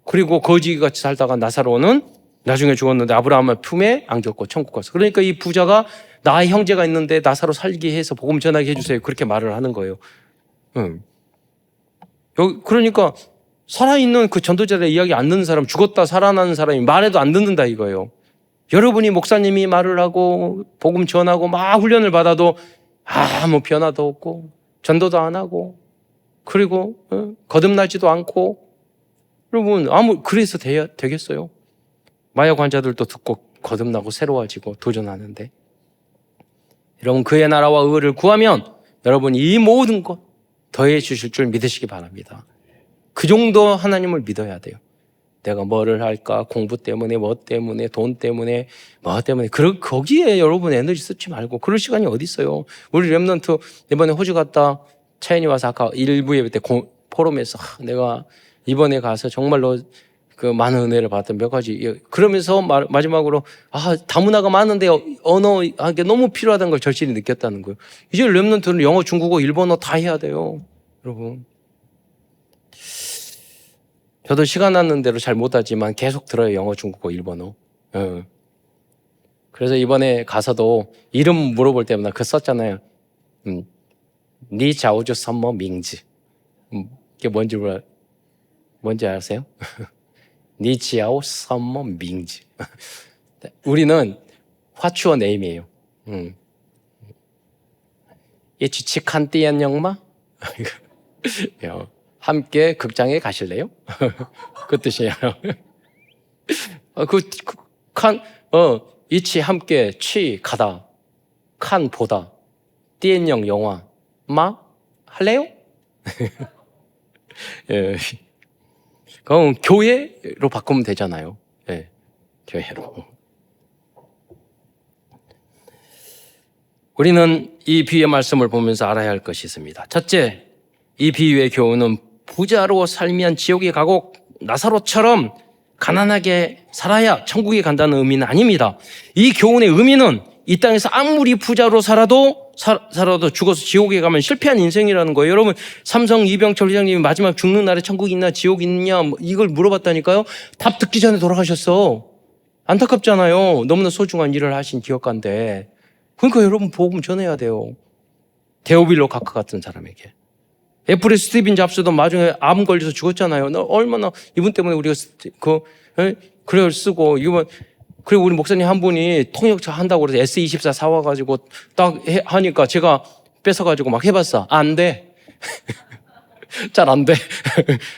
그리고 거지같이 살다가 나사로는 나중에 죽었는데 아브라함의 품에 안겼고 천국 갔어. 그러니까 이 부자가 나의 형제가 있는데 나사로 살게 해서 복음 전하게 해주세요. 그렇게 말을 하는 거예요. 그러니까 살아있는 그 전도자들의 이야기 안 듣는 사람, 죽었다 살아나는 사람이 말해도 안 듣는다 이거예요. 여러분이 목사님이 말을 하고 복음 전하고 막 훈련을 받아도 아무 변화도 없고 전도도 안 하고 그리고 거듭나지도 않고 여러분 그래서 되겠어요? 마약 환자들도 듣고 거듭나고 새로워지고 도전하는데 여러분 그의 나라와 의를 구하면 여러분 이 모든 것 더해 주실 줄 믿으시기 바랍니다. 그 정도 하나님을 믿어야 돼요. 내가 뭐를 할까? 공부 때문에 뭐 때문에 돈 때문에 뭐 때문에 거기에 여러분 에너지 쓰지 말고 그럴 시간이 어디 있어요. 우리 렘넌트 이번에 호주 갔다 차연이 와서 아까 일부 예배 때 포럼에서 내가 이번에 가서 정말로 그 많은 은혜를 받았던 몇 가지. 그러면서 마지막으로 다문화가 많은데 언어가 너무 필요하다는 걸 절실히 느꼈다는 거예요. 이제 렘넌트는 영어, 중국어, 일본어 다 해야 돼요, 여러분. 저도 시간 나는 대로 잘 못하지만 계속 들어요, 영어, 중국어, 일본어. 그래서 이번에 가서도 이름 물어볼 때마다 그거 썼잖아요. 니 자오주 선머 밍즈. 이게 뭔지 아세요? 니 지아오 선머 밍즈. 우리는 화추어 네임이에요. 이 지치칸 띠안 영마? 함께 극장에 가실래요? 그 뜻이에요. 이치 함께 취 가다 칸 보다 띠엔영 영화 마 할래요? 예. 그럼 교회로 바꾸면 되잖아요. 예. 교회로. 우리는 이 비유의 말씀을 보면서 알아야 할 것이 있습니다. 첫째, 이 비유의 교훈은 부자로 살면 지옥에 가고 나사로처럼 가난하게 살아야 천국에 간다는 의미는 아닙니다. 이 교훈의 의미는 이 땅에서 아무리 부자로 살아도 죽어서 지옥에 가면 실패한 인생이라는 거예요. 여러분, 삼성 이병철 회장님이 마지막 죽는 날에 천국이 있나 지옥이 있냐 이걸 물어봤다니까요. 답 듣기 전에 돌아가셨어. 안타깝잖아요. 너무나 소중한 일을 하신 기업가인데. 그러니까 여러분 복음 전해야 돼요. 데오빌로 카카 같은 사람에게. 애플의 스티븐 잡스도 나중에 암 걸려서 죽었잖아요. 얼마나 이분 때문에 우리가 글을 쓰고 그리고 우리 목사님 한 분이 통역차 한다고 그래서 S24 사와가지고 딱 하니까 제가 뺏어가지고 막 해봤어. 안 돼. 잘 안 돼.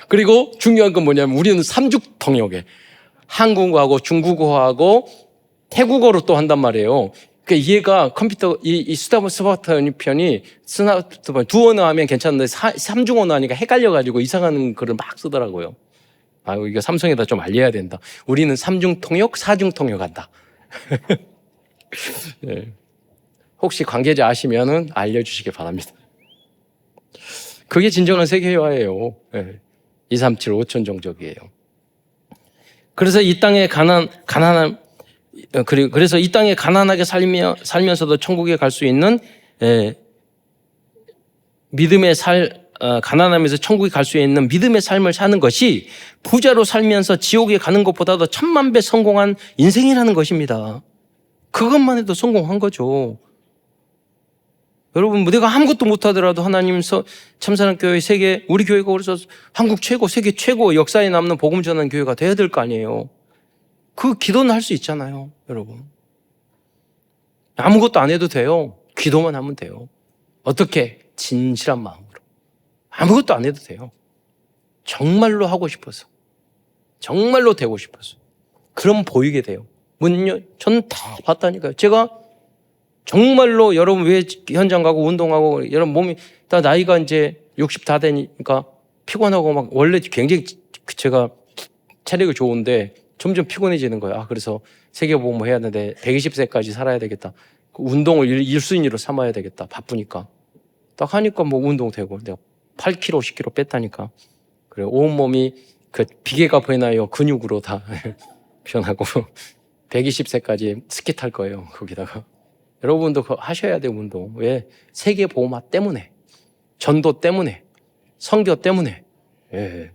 그리고 중요한 건 뭐냐면 우리는 삼죽 통역에 한국어하고 중국어하고 태국어로 또 한단 말이에요. 그러니까 얘가 컴퓨터 이 스마트폰 편이 스마트폰 두 언어 하면 괜찮은데 삼중 언어 하니까 헷갈려가지고 이상한 글을 막 쓰더라고요. 이거 삼성에다 좀 알려야 된다. 우리는 삼중 통역, 사중 통역한다. 네. 혹시 관계자 아시면은 알려주시기 바랍니다. 그게 진정한 세계화예요. 네. 237 5천 종족이에요. 그래서 이 땅에 그래서 이 땅에 가난하게 살면서도 천국에 갈 수 있는 믿음의 가난하면서 천국에 갈 수 있는 믿음의 삶을 사는 것이 부자로 살면서 지옥에 가는 것보다도 1000만 배 성공한 인생이라는 것입니다. 그것만 해도 성공한 거죠. 여러분, 내가 아무것도 못하더라도 하나님 참사랑 교회 세계 우리 교회가 그래서 한국 최고, 세계 최고 역사에 남는 복음 전하는 교회가 돼야 될 거 아니에요. 그 기도는 할 수 있잖아요, 여러분. 아무것도 안 해도 돼요. 기도만 하면 돼요. 어떻게? 진실한 마음으로. 아무것도 안 해도 돼요. 정말로 하고 싶어서. 정말로 되고 싶어서. 그럼 보이게 돼요. 저는 다 봤다니까요. 제가 정말로 여러분 왜 현장 가고 운동하고 여러분 몸이 다 나이가 이제 60 다 되니까 피곤하고 막 원래 굉장히 제가 체력이 좋은데 점점 피곤해지는 거예요. 그래서 세계보험 해야 하는데 120세까지 살아야 되겠다. 운동을 1순위로 삼아야 되겠다. 바쁘니까. 딱 하니까 뭐 운동되고 내가 8kg, 10kg 뺐다니까. 그래 온몸이 그 비계가 보이나요? 근육으로 다 변하고 120세까지 스키 탈 거예요. 거기다가. 여러분도 그거 하셔야 돼요. 운동. 왜? 세계보험화 때문에. 전도 때문에. 선교 때문에. 예.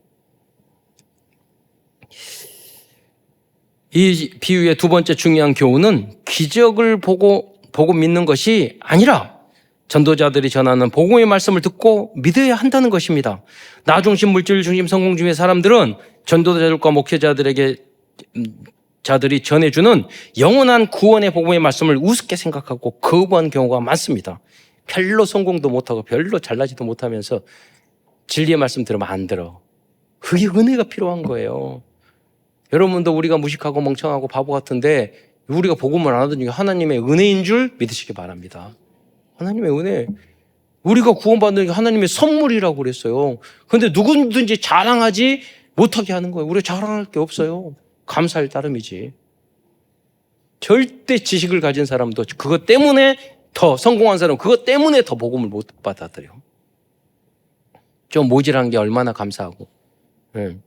이 비유의 두 번째 중요한 교훈은 기적을 보고 믿는 것이 아니라 전도자들이 전하는 복음의 말씀을 듣고 믿어야 한다는 것입니다. 나 중심, 물질 중심, 성공 중심의 사람들은 전도자들과 목회자들이 전해주는 영원한 구원의 복음의 말씀을 우습게 생각하고 거부한 경우가 많습니다. 별로 성공도 못하고 별로 잘나지도 못하면서 진리의 말씀 들으면 안 들어. 그게 은혜가 필요한 거예요. 여러분도 우리가 무식하고 멍청하고 바보 같은데 우리가 복음을 안 하더니 하나님의 은혜인 줄 믿으시기 바랍니다. 하나님의 은혜. 우리가 구원받는 게 하나님의 선물이라고 그랬어요. 그런데 누구든지 자랑하지 못하게 하는 거예요. 우리가 자랑할 게 없어요. 감사할 따름이지. 절대 지식을 가진 사람도 그것 때문에 더 성공한 사람은 그것 때문에 더 복음을 못 받아들여. 좀 모질한 게 얼마나 감사하고. 네.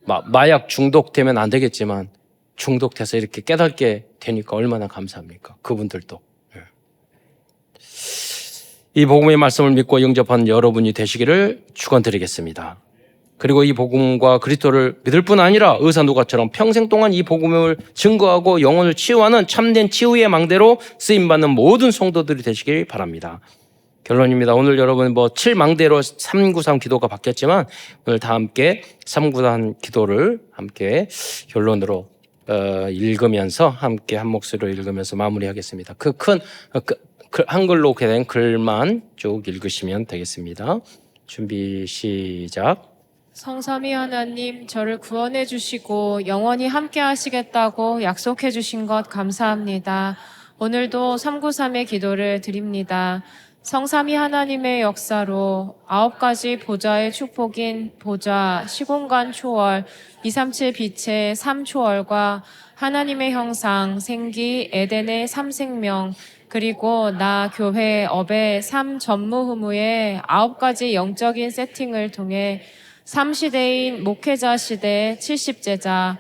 마약 중독되면 안 되겠지만 중독돼서 이렇게 깨닫게 되니까 얼마나 감사합니까? 그분들도. 이 복음의 말씀을 믿고 영접한 여러분이 되시기를 축원드리겠습니다. 그리고 이 복음과 그리스도를 믿을 뿐 아니라 의사 누가처럼 평생 동안 이 복음을 증거하고 영혼을 치유하는 참된 치유의 망대로 쓰임받는 모든 성도들이 되시길 바랍니다. 결론입니다. 오늘 여러분 7망대로 393 기도가 바뀌었지만 오늘 다 함께 393 기도를 함께 결론으로 읽으면서 함께 한 목소리로 읽으면서 마무리하겠습니다. 그 큰 한글로 된 글만 쭉 읽으시면 되겠습니다. 준비 시작. 성삼위 하나님, 저를 구원해 주시고 영원히 함께 하시겠다고 약속해 주신 것 감사합니다. 오늘도 393의 기도를 드립니다. 성삼위 하나님의 역사로 9가지 보좌의 축복인 보좌, 시공간 초월, 237 빛의 3초월과 하나님의 형상, 생기, 에덴의 3생명, 그리고 나 교회 업의 3전무후무의 9가지 영적인 세팅을 통해 3시대인 목회자 시대 70제자,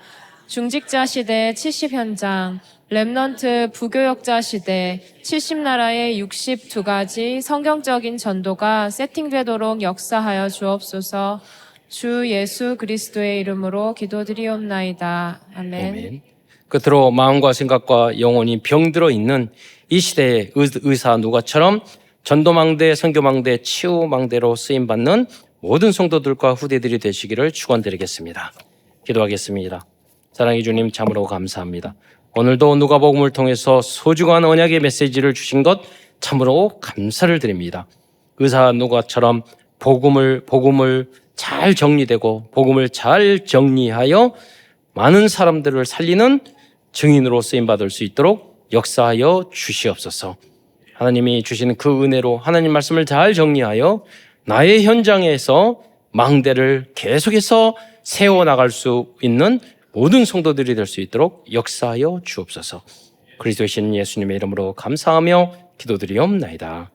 중직자 시대 70현장, 렘넌트 부교역자 시대 70나라의 62가지 성경적인 전도가 세팅되도록 역사하여 주옵소서. 주 예수 그리스도의 이름으로 기도드리옵나이다. 아멘. 끝으로 마음과 생각과 영혼이 병들어 있는 이 시대의 의사 누가처럼 전도망대, 선교망대, 치유망대로 쓰임받는 모든 성도들과 후대들이 되시기를 축원드리겠습니다. 기도하겠습니다. 사랑의 주님, 참으로 감사합니다. 오늘도 누가복음을 통해서 소중한 언약의 메시지를 주신 것 참으로 감사를 드립니다. 의사 누가처럼 복음을 잘 정리되고 복음을 잘 정리하여 많은 사람들을 살리는 증인으로 쓰임받을 수 있도록 역사하여 주시옵소서. 하나님이 주시는 그 은혜로 하나님 말씀을 잘 정리하여 나의 현장에서 망대를 계속해서 세워나갈 수 있는 모든 성도들이 될 수 있도록 역사하여 주옵소서. 그리스도이신 예수님의 이름으로 감사하며 기도드리옵나이다.